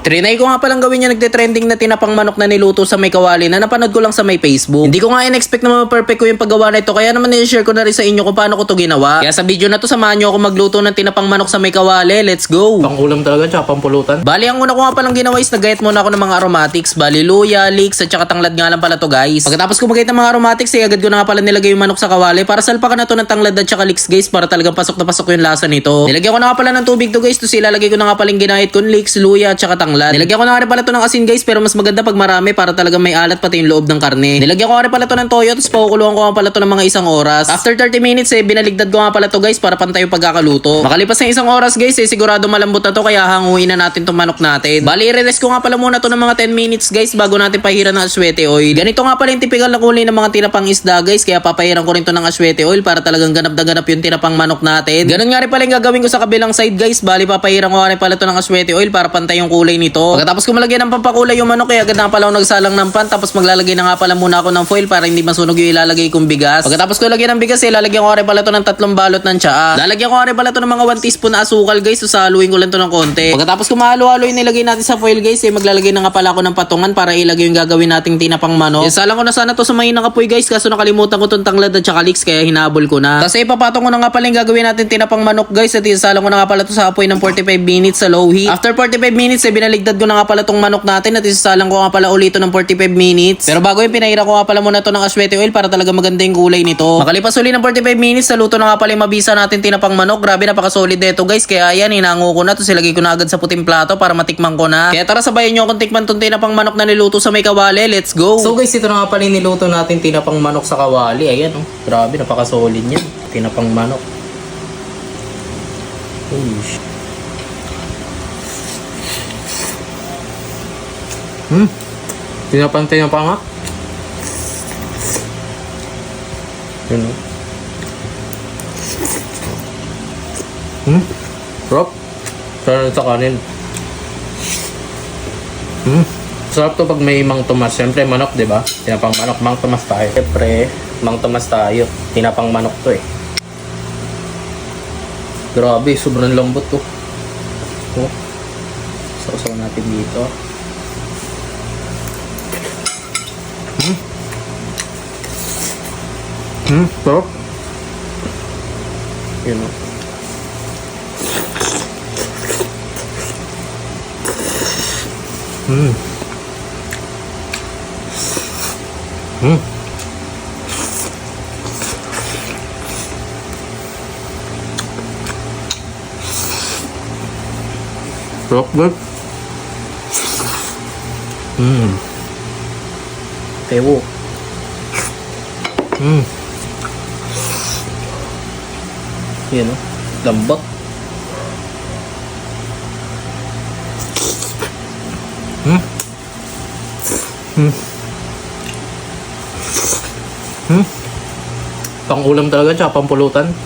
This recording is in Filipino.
Trinay ko nga palang gawin yung nagte-trending na tinapang manok na niluto sa may kawali na napanood ko lang sa may Facebook. Hindi ko nga in-expect na ma-perfect ko yung paggawa na ito, kaya naman i-share ko na rin sa inyo kung paano ko to ginawa. Kaya sa video na to, samahan nyo ako magluto ng tinapang manok sa may kawali. Let's go! Pang-ulam talaga, tsaka pampulutan. Bali, ang una ko nga palang ginawa is nag-gayat muna ako ng mga aromatics. Bali, luya, leeks, at saka tanglad nga lang pala to, guys. Pagkatapos ko mag-gayat ng mga aromatics, agad ko na nga pala nilagay yung manok sa kawali para salpakan na to ng tanglad at saka leeks, guys, para talagang pasok na pasok yung lasa nito. Nilagyan ko na nga pala ng tubig to, guys. To ilalagay ko na nga palang ginahit kong leeks, luya, at saka tanglad. Nilagyan ko na nga rin pala to ng asin, guys, pero mas maganda pag marami para talagang may alat pati yung loob ng karne. Nilagyan ko nga rin pala to ng toyo, tapos pakukuluan ko nga pala to ng mga isang oras. After 30 minutes, binaligtad ko nga pala to, guys, para pantay yung pagkakaluto. Makalipas ng isang oras, guys, sigurado malambot na to, kaya hanguin na natin tong manok natin. Bali, i-rest ko nga pala muna to ng mga 10 minutes, guys, bago natin pahiran ng aswete oil. Ganito nga pala yung typical na kulay ng mga tinapang isda, guys, kaya papahiran ko rin to ng aswete oil para talagang ganap na ganap yung tinapang manok natin. Ganun nga rin pala yung gagawin ko sa kabilang side, guys. Bali, papahiran ko nga rin pala to ng aswete oil para pantay yung kulay nito. Pagkatapos ko malagyan ng pampakulay yung manok, kaya agad na pala ako nagsalang ng pan, tapos maglalagay na nga pala muna ako ng foil para hindi masunog yung ilalagay kong bigas. Pagkatapos ko lagyan ng bigas, lalagyan ko rin pala to ng 3 balot ng tsaa. Lalagyan ko rin pala to ng mga 1 teaspoon na asukal, guys, so saluin ko lang to ng konti. Pagkatapos ko mahalo-halo yung nilagay natin sa foil, guys, maglalagay na nga pala ako ng patungan para ilagay yung gagawin nating tinapang manok. Salang ko na sana to sa mahinang apoy, guys, kaso nakalimutan ko tong tanglad at saka leeks, kaya hinabol ko na. Tapos ipapatong ko na nga pala yung gagawin natin tinapang manok, guys, at isalang ko na nga pala to sa apoy ng 45 minutes sa low heat. After 45 minutes, binaligtad ko na nga pala tong manok natin at isalang ko nga pala ulit ng 45 minutes. Pero bago yung pinahira ko nga pala muna to ng aswete oil para talaga maganda yung kulay nito. Makalipas uli ng 45 minutes, saluto na nga pala yung mabisa natin tinapang manok. Grabe, napaka-solid nito, guys. Kaya ayan, hinango ko na to. Silagay ko na agad sa puting plato para matikman ko na. Kaya tara, sabayan nyo akong tikman tong tinapang manok na niluto sa may kawali. Let's go! So guys, ito na nga pala yung niluto natin tinapang manok sa kawali. Ayan, oh. Grabe, napaka-solid niyan. Tinapang manok. Uy. Tinapang nga. Yun, oh. Sarap. Sarap sa kanin. Sarap to pag may Mang Tomas. Siyempre manok, di ba? Tinapang manok, Mang Tomas tayo. Siyempre, Mang Tomas tayo. Tinapang manok to eh. Grabe, sobrang lambot to. Oh. Sausaw natin dito. Sarap. Yun, oh. Sarap, guys. Tewo. Yan, oh. Lambot. Pang-ulam talaga, tsaka pampulutan.